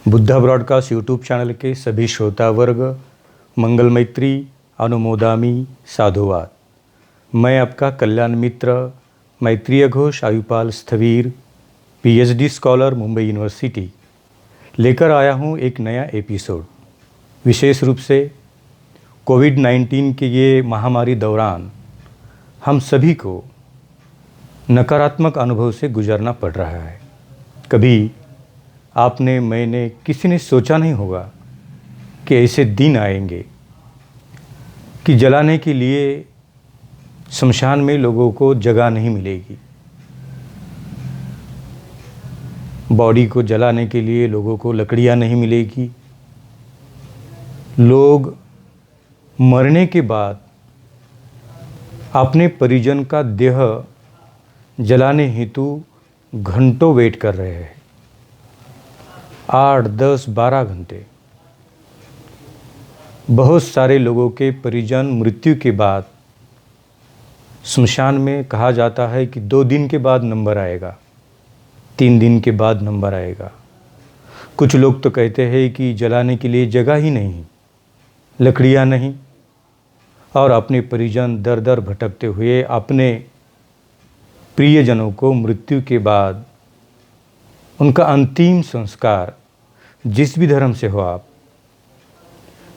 Buddha broadcast YouTube channel के सभी श्रोता वर्ग मंगल मैत्री अनुमोदामी साधुवाद। मैं आपका कल्याण मित्र Maitreya Ghosh Ayupal Sthavir PhD scholar Mumbai university लेकर आया हूं एक नया एपिसोड। विशेष रूप से कोविड-19 के ये महामारी दौरान हम सभी को नकारात्मक अनुभव से गुजरना पड़ रहा है। कभी आपने मैंने किसी ने सोचा नहीं होगा कि ऐसे दिन आएंगे कि जलाने के लिए शमशान में लोगों को जगह नहीं मिलेगी। बॉडी को जलाने के लिए लोगों को लकड़ियां नहीं मिलेगी। लोग मरने के बाद अपने परिजन का देह जलाने हेतु घंटों वेट कर रहे हैं। 8, 10, 12 घंटे। बहुत सारे लोगों के परिजन मृत्यु के बाद शमशान में कहा जाता है कि 2 दिन के बाद नंबर आएगा, 3 दिन के बाद नंबर आएगा। कुछ लोग तो कहते हैं कि जलाने के लिए जगह ही नहीं, लकड़ियां नहीं, और अपने परिजन दर दर भटकते हुए अपने प्रियजनों को मृत्यु के बाद उनका अंतिम संस्कार जिस भी धर्म से हो, आप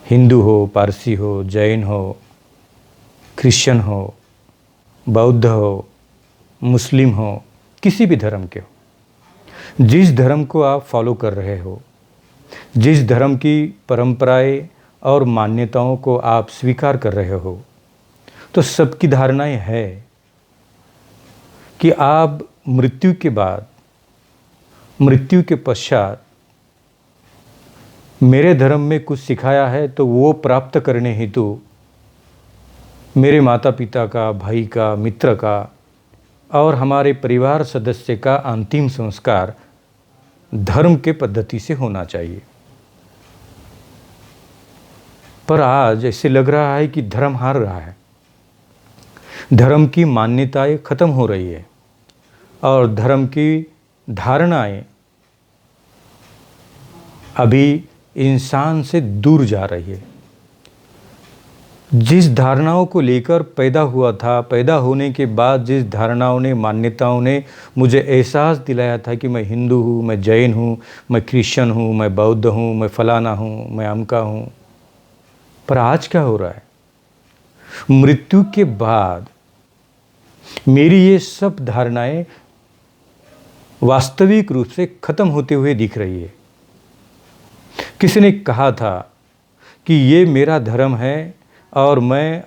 हिंदू हो, पारसी हो, जैन हो, क्रिश्चियन हो, बौद्ध हो, मुस्लिम हो, किसी भी धर्म के हो, जिस धर्म को आप फॉलो कर रहे हो, जिस धर्म की परंपराएं और मान्यताओं को आप स्वीकार कर रहे हो, तो सबकी धारणाएं है कि आप मृत्यु के बाद, मृत्यु के पश्चात मेरे धर्म में कुछ सिखाया है तो वो प्राप्त करने हेतु मेरे माता पिता का, भाई का, मित्र का और हमारे परिवार सदस्य का अंतिम संस्कार धर्म के पद्धति से होना चाहिए। पर आज ऐसे लग रहा है कि धर्म हार रहा है, धर्म की मान्यताएं खत्म हो रही है और धर्म की धारणाएं अभी इंसान से दूर जा रही है। जिस धारणाओं को लेकर पैदा हुआ था, पैदा होने के बाद जिस धारणाओं ने, मान्यताओं ने मुझे एहसास दिलाया था कि मैं हिंदू हूँ, मैं जैन हूँ, मैं क्रिश्चियन हूँ, मैं बौद्ध हूँ, मैं फलाना हूँ, मैं अमका हूँ, पर आज क्या हो रहा है? मृत्यु के बाद मेरी ये सब धारणाएं वास्तविक रूप से खत्म होते हुए दिख रही है। किसी ने कहा था कि ये मेरा धर्म है और मैं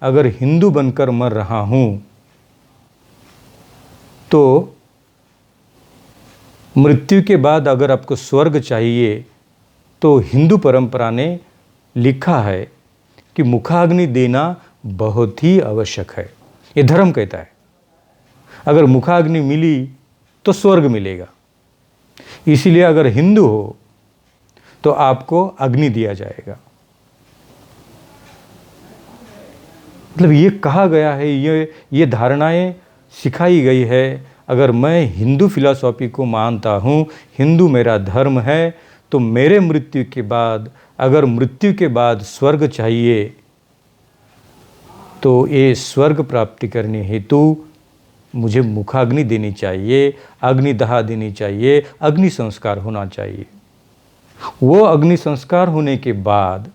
अगर हिंदू बनकर मर रहा हूं तो मृत्यु के बाद अगर आपको स्वर्ग चाहिए तो हिंदू परंपरा ने लिखा है कि मुखाग्नि देना बहुत ही आवश्यक है। ये धर्म कहता है अगर मुखाग्नि मिली तो स्वर्ग मिलेगा। इसीलिए अगर हिंदू हो तो आपको अग्नि दिया जाएगा। मतलब ये कहा गया है, ये धारणाएं सिखाई गई है। अगर मैं हिंदू फिलॉसफी को मानता हूँ, हिंदू मेरा धर्म है, तो मेरे मृत्यु के बाद, अगर मृत्यु के बाद स्वर्ग चाहिए तो ये स्वर्ग प्राप्ति करने हेतु मुझे मुखाग्नि देनी चाहिए, अग्निदाह देनी चाहिए, अग्नि संस्कार होना चाहिए। वो अग्नि संस्कार होने के बाद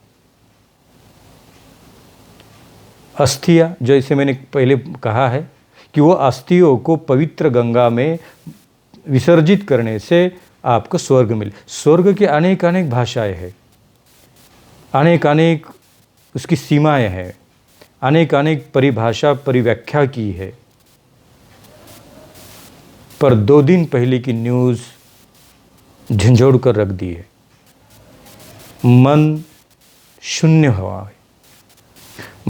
अस्थियां, जैसे मैंने पहले कहा है कि वो अस्थियों को पवित्र गंगा में विसर्जित करने से आपको स्वर्ग मिले। स्वर्ग की अनेक अनेक भाषाएं हैं, अनेक अनेक उसकी सीमाएं हैं, अनेक अनेक परिभाषा परिव्याख्या की है। पर 2 दिन पहले की न्यूज़ झंझोड़ कर रख दी है। मन शून्य हुआ है,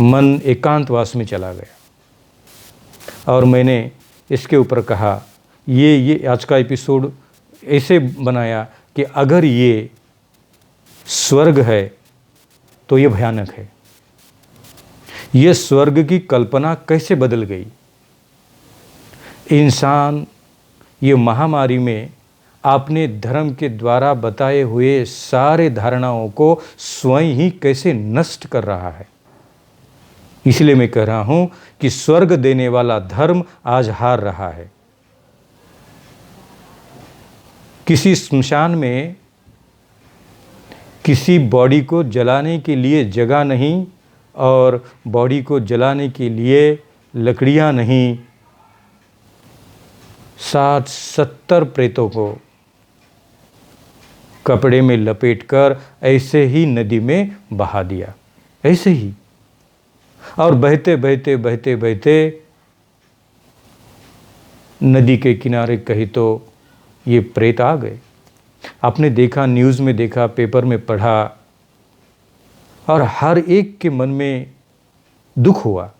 मन एकांतवास में चला गया। और मैंने इसके ऊपर कहा, ये आज का एपिसोड ऐसे बनाया कि अगर ये स्वर्ग है तो ये भयानक है। ये स्वर्ग की कल्पना कैसे बदल गई। इंसान ये महामारी में आपने धर्म के द्वारा बताए हुए सारे धारणाओं को स्वयं ही कैसे नष्ट कर रहा है। इसलिए मैं कह रहा हूं कि स्वर्ग देने वाला धर्म आज हार रहा है। किसी स्मशान में किसी बॉडी को जलाने के लिए जगह नहीं और बॉडी को जलाने के लिए लकड़ियां नहीं, 60-70 प्रेतों को कपड़े में लपेटकर ऐसे ही नदी में बहा दिया, ऐसे ही। और बहते बहते बहते बहते नदी के किनारे कहीं तो ये प्रेत आ गए। आपने देखा, न्यूज़ में देखा, पेपर में पढ़ा, और हर एक के मन में दुख हुआ,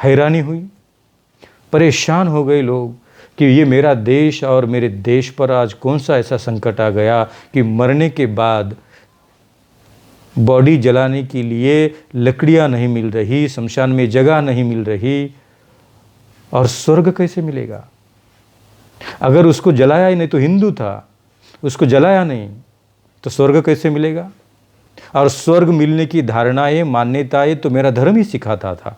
हैरानी हुई, परेशान हो गए लोग कि ये मेरा देश और मेरे देश पर आज कौन सा ऐसा संकट आ गया कि मरने के बाद बॉडी जलाने के लिए लकड़ियां नहीं मिल रही, शमशान में जगह नहीं मिल रही, और स्वर्ग कैसे मिलेगा? अगर उसको जलाया ही नहीं तो हिंदू था, उसको जलाया नहीं तो स्वर्ग कैसे मिलेगा? और स्वर्ग मिलने की धारणाएं, मान्यताएं तो मेरा धर्म ही सिखाता था।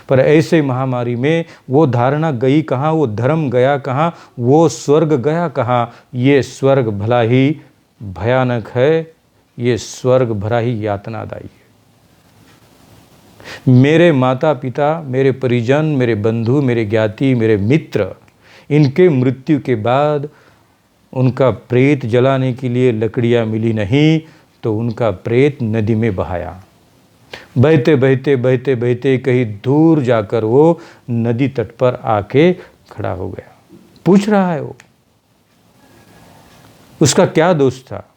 पर ऐसे महामारी में वो धारणा गई कहाँ, वो धर्म गया कहाँ, वो स्वर्ग गया कहाँ? ये स्वर्ग भला ही भयानक है, ये स्वर्ग भला ही यातनादायी है। मेरे माता पिता, मेरे परिजन, मेरे बंधु, मेरे ज्ञाति, मेरे मित्र, इनके मृत्यु के बाद उनका प्रेत जलाने के लिए लकड़ियाँ मिली नहीं तो उनका प्रेत नदी में बहाया। बहते बहते बहते बहते कहीं दूर जाकर वो नदी तट पर आके खड़ा हो गया। पूछ रहा है वो, उसका क्या दोष था?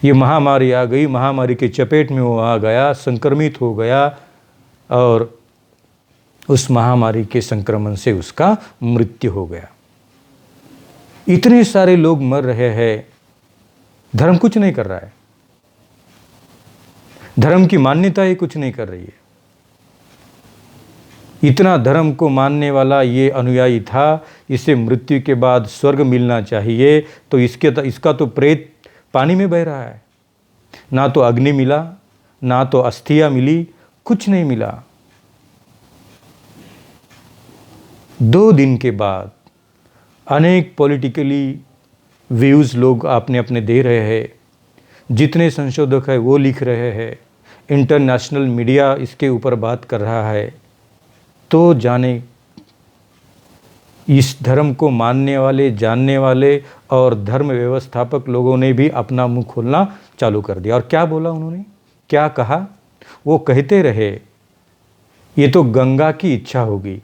ये महामारी आ गई, महामारी के चपेट में वो आ गया, संक्रमित हो गया, और उस महामारी के संक्रमण से उसका मृत्यु हो गया। इतने सारे लोग मर रहे हैं, धर्म कुछ नहीं कर रहा है, धर्म की मान्यता ही कुछ नहीं कर रही है। इतना धर्म को मानने वाला ये अनुयायी था, इसे मृत्यु के बाद स्वर्ग मिलना चाहिए, तो इसका तो प्रेत पानी में बह रहा है। ना तो अग्नि मिला, ना तो अस्थियां मिली, कुछ नहीं मिला। 2 दिन के बाद अनेक पॉलिटिकली व्यूज़ लोग अपने अपने दे रहे हैं, जितने संशोधक हैं वो लिख रहे हैं, इंटरनेशनल मीडिया इसके ऊपर बात कर रहा है, तो जाने इस धर्म को मानने वाले, जानने वाले और धर्म व्यवस्थापक लोगों ने भी अपना मुंह खोलना चालू कर दिया। और क्या बोला उन्होंने, क्या कहा? वो कहते रहे ये तो गंगा की इच्छा होगी,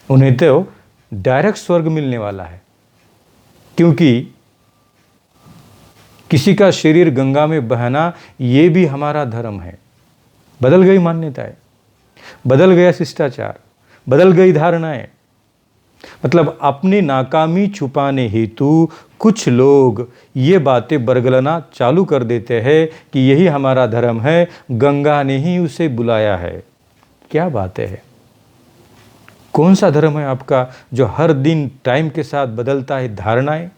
उन्हें तो डायरेक्ट स्वर्ग मिलने वाला है, क्योंकि किसी का शरीर गंगा में बहना ये भी हमारा धर्म है। बदल गई मान्यताएं, बदल गया शिष्टाचार, बदल गई धारणाएं। मतलब अपनी नाकामी छुपाने हेतु कुछ लोग ये बातें बरगलाना चालू कर देते हैं कि यही हमारा धर्म है, गंगा ने ही उसे बुलाया है। क्या बातें है? कौन सा धर्म है आपका जो हर दिन टाइम के साथ बदलता है धारणाएं?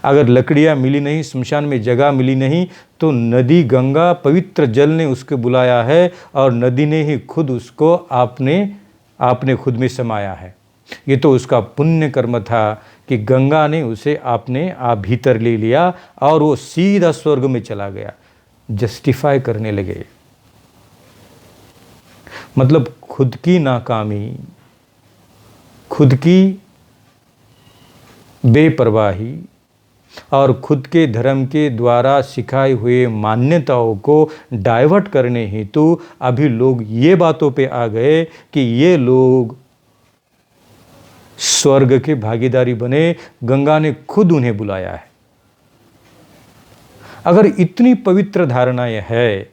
अगर लकड़ियां मिली नहीं, शमशान में जगह मिली नहीं, तो नदी गंगा, पवित्र जल ने उसको बुलाया है, और नदी ने ही खुद उसको आपने खुद में समाया है। ये तो उसका पुण्य कर्म था कि गंगा ने उसे आपने आप भीतर ले लिया और वो सीधा स्वर्ग में चला गया। जस्टिफाई करने लगे, मतलब खुद की नाकामी, खुद की बेपरवाही और खुद के धर्म के द्वारा सिखाए हुए मान्यताओं को डाइवर्ट करने हेतु अभी लोग ये बातों पे आ गए कि ये लोग स्वर्ग के भागीदारी बने, गंगा ने खुद उन्हें बुलाया है। अगर इतनी पवित्र धारणाएं है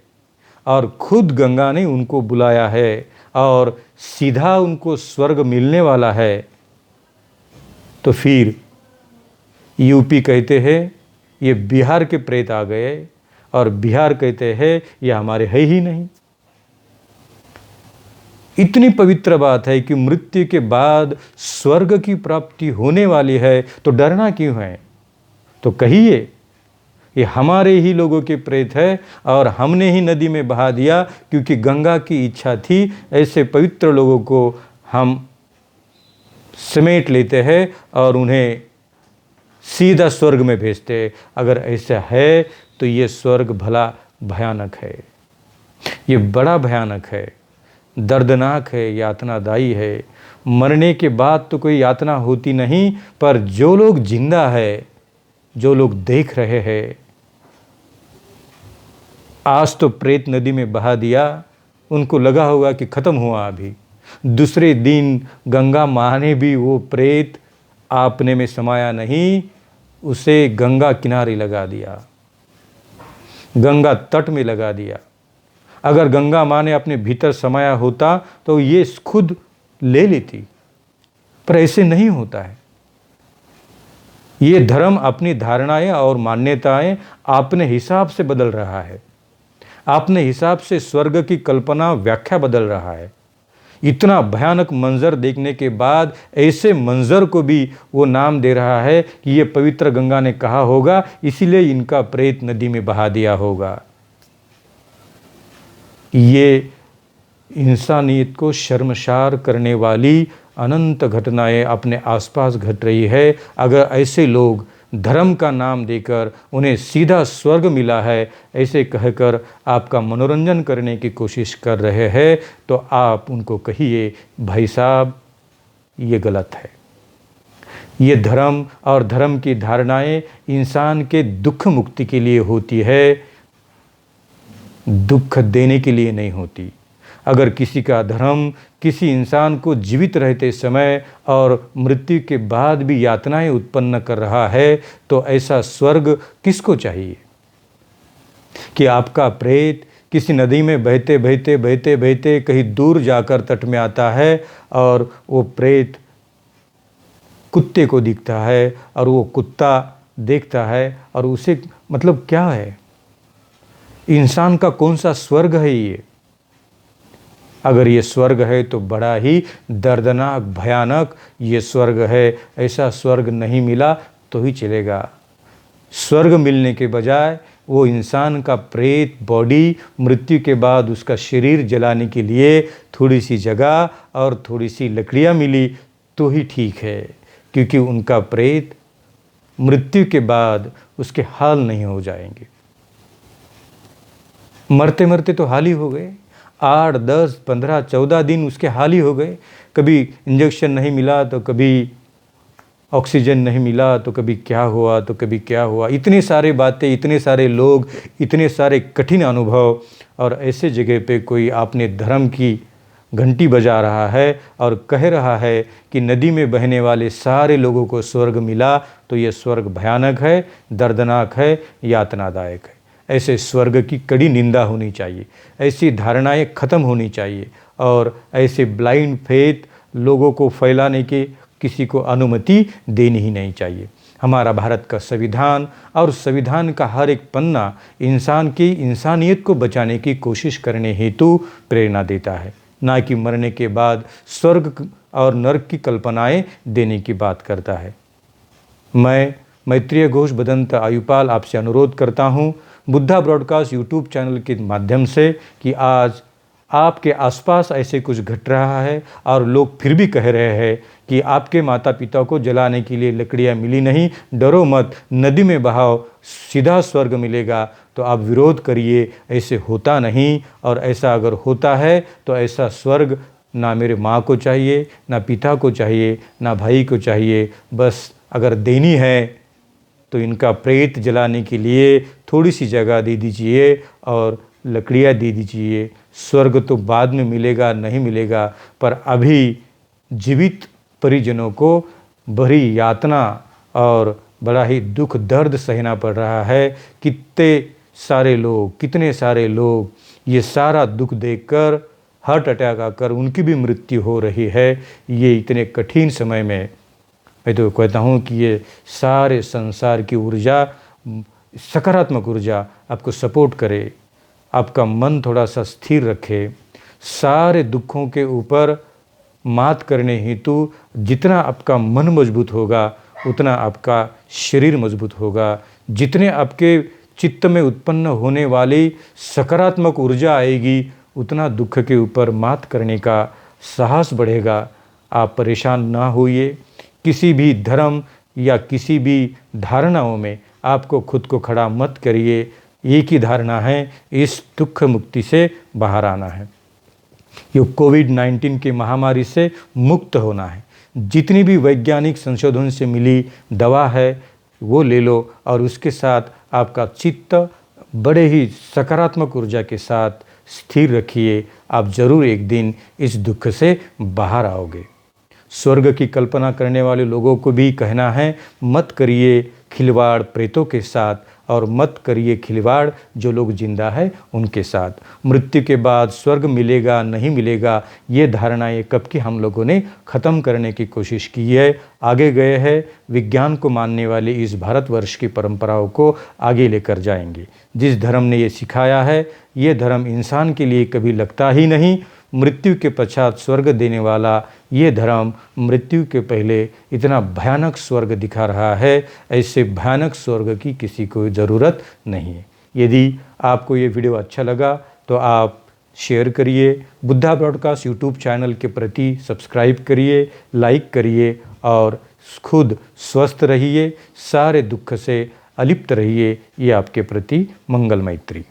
और खुद गंगा ने उनको बुलाया है और सीधा उनको स्वर्ग मिलने वाला है, तो फिर यूपी कहते हैं ये बिहार के प्रेत आ गए, और बिहार कहते हैं ये हमारे है ही नहीं। इतनी पवित्र बात है कि मृत्यु के बाद स्वर्ग की प्राप्ति होने वाली है, तो डरना क्यों है? तो कहिए, ये हमारे ही लोगों के प्रेत है और हमने ही नदी में बहा दिया, क्योंकि गंगा की इच्छा थी ऐसे पवित्र लोगों को हम समेट लेते हैं और उन्हें सीधा स्वर्ग में भेजते हैं। अगर ऐसा है तो ये स्वर्ग भला भयानक है, ये बड़ा भयानक है, दर्दनाक है, यातनादायी है। मरने के बाद तो कोई यातना होती नहीं, पर जो लोग जिंदा है, जो लोग देख रहे हैं, आज तो प्रेत नदी में बहा दिया, उनको लगा होगा कि ख़त्म हुआ अभी। दूसरे दिन गंगा माँ ने भी वो प्रेत आपने में समाया नहीं, उसे गंगा किनारे लगा दिया, गंगा तट में लगा दिया। अगर गंगा माँ ने अपने भीतर समाया होता तो ये खुद ले लेती, पर ऐसे नहीं होता है। ये धर्म अपनी धारणाएं और मान्यताएं अपने हिसाब से बदल रहा है, अपने हिसाब से स्वर्ग की कल्पना व्याख्या बदल रहा है। इतना भयानक मंजर देखने के बाद ऐसे मंजर को भी वो नाम दे रहा है कि ये पवित्र गंगा ने कहा होगा, इसीलिए इनका प्रेत नदी में बहा दिया होगा। ये इंसानियत को शर्मसार करने वाली अनंत घटनाएं अपने आसपास घट रही है। अगर ऐसे लोग धर्म का नाम देकर उन्हें सीधा स्वर्ग मिला है ऐसे कहकर आपका मनोरंजन करने की कोशिश कर रहे हैं, तो आप उनको कहिए, भाई साहब ये गलत है। ये धर्म और धर्म की धारणाएं इंसान के दुख मुक्ति के लिए होती है, दुख देने के लिए नहीं होती। अगर किसी का धर्म किसी इंसान को जीवित रहते समय और मृत्यु के बाद भी यातनाएं उत्पन्न कर रहा है, तो ऐसा स्वर्ग किसको चाहिए? कि आपका प्रेत किसी नदी में बहते बहते बहते बहते कहीं दूर जाकर तट में आता है और वो प्रेत कुत्ते को दिखता है और वो कुत्ता देखता है और उसे मतलब क्या है? इंसान का कौन सा स्वर्ग है ये? अगर ये स्वर्ग है तो बड़ा ही दर्दनाक भयानक ये स्वर्ग है। ऐसा स्वर्ग नहीं मिला तो ही चलेगा। स्वर्ग मिलने के बजाय वो इंसान का प्रेत बॉडी मृत्यु के बाद उसका शरीर जलाने के लिए थोड़ी सी जगह और थोड़ी सी लकड़ियाँ मिली तो ही ठीक है, क्योंकि उनका प्रेत मृत्यु के बाद उसके हाल नहीं हो जाएंगे। मरते मरते तो हाल ही हो गए, 8, 10, 15, 14 दिन उसके हाल ही हो गए। कभी इंजेक्शन नहीं मिला तो कभी ऑक्सीजन नहीं मिला तो कभी क्या हुआ तो कभी क्या हुआ। इतनी सारी बातें, इतने सारे लोग, इतने सारे कठिन अनुभव, और ऐसे जगह पे कोई आपने धर्म की घंटी बजा रहा है और कह रहा है कि नदी में बहने वाले सारे लोगों को स्वर्ग मिला, तो ये स्वर्ग भयानक है, दर्दनाक है, यातनादायक है। ऐसे स्वर्ग की कड़ी निंदा होनी चाहिए, ऐसी धारणाएं खत्म होनी चाहिए और ऐसे ब्लाइंड फेथ लोगों को फैलाने की किसी को अनुमति देनी ही नहीं चाहिए। हमारा भारत का संविधान और संविधान का हर एक पन्ना इंसान की इंसानियत को बचाने की कोशिश करने हेतु प्रेरणा देता है, ना कि मरने के बाद स्वर्ग और नरक की कल्पनाएं देने की बात करता है। मैं मैत्रेय घोष बदंत आयुपाल आपसे अनुरोध करता हूं, बुद्धा ब्रॉडकास्ट यूट्यूब चैनल के माध्यम से, कि आज आपके आसपास ऐसे कुछ घट रहा है और लोग फिर भी कह रहे हैं कि आपके माता पिता को जलाने के लिए लकड़ियाँ मिली नहीं, डरो मत, नदी में बहाओ, सीधा स्वर्ग मिलेगा। तो आप विरोध करिए, ऐसे होता नहीं, और ऐसा अगर होता है तो ऐसा स्वर्ग ना मेरे माँ को चाहिए, ना पिता को चाहिए, ना भाई को चाहिए। बस अगर देनी है तो इनका प्रेत जलाने के लिए थोड़ी सी जगह दे दीजिए और लकड़ियाँ दे दीजिए। स्वर्ग तो बाद में मिलेगा, नहीं मिलेगा, पर अभी जीवित परिजनों को बड़ी यातना और बड़ा ही दुख दर्द सहना पड़ रहा है। कितने सारे लोग ये सारा दुख देखकर हार्ट अटैक आकर उनकी भी मृत्यु हो रही है। ये इतने कठिन समय में मैं तो कहता हूँ कि ये सारे संसार की ऊर्जा, सकारात्मक ऊर्जा आपको सपोर्ट करे, आपका मन थोड़ा सा स्थिर रखे, सारे दुखों के ऊपर मात करने हेतु जितना आपका मन मजबूत होगा उतना आपका शरीर मजबूत होगा। जितने आपके चित्त में उत्पन्न होने वाली सकारात्मक ऊर्जा आएगी उतना दुख के ऊपर मात करने का साहस बढ़ेगा। आप परेशान ना होइए, किसी भी धर्म या किसी भी धारणाओं में आपको खुद को खड़ा मत करिए। एक ही धारणा है, इस दुख मुक्ति से बाहर आना है, ये कोविड-19 की महामारी से मुक्त होना है। जितनी भी वैज्ञानिक संशोधन से मिली दवा है वो ले लो और उसके साथ आपका चित्त बड़े ही सकारात्मक ऊर्जा के साथ स्थिर रखिए। आप जरूर एक दिन इस दुख से बाहर आओगे। स्वर्ग की कल्पना करने वाले लोगों को भी कहना है, मत करिए खिलवाड़ प्रेतों के साथ और मत करिए खिलवाड़ जो लोग जिंदा है उनके साथ। मृत्यु के बाद स्वर्ग मिलेगा नहीं मिलेगा ये धारणाएं कब की हम लोगों ने ख़त्म करने की कोशिश की है। आगे गए हैं, विज्ञान को मानने वाले इस भारतवर्ष की परंपराओं को आगे लेकर जाएंगे। जिस धर्म ने ये सिखाया है ये धर्म इंसान के लिए कभी लगता ही नहीं। मृत्यु के पश्चात स्वर्ग देने वाला ये धर्म मृत्यु के पहले इतना भयानक स्वर्ग दिखा रहा है। ऐसे भयानक स्वर्ग की किसी को ज़रूरत नहीं है। यदि आपको ये वीडियो अच्छा लगा तो आप शेयर करिए, बुद्धा ब्रॉडकास्ट यूट्यूब चैनल के प्रति सब्सक्राइब करिए, लाइक करिए और खुद स्वस्थ रहिए, सारे दुख से अलिप्त रहिए। ये आपके प्रति मंगल मैत्री।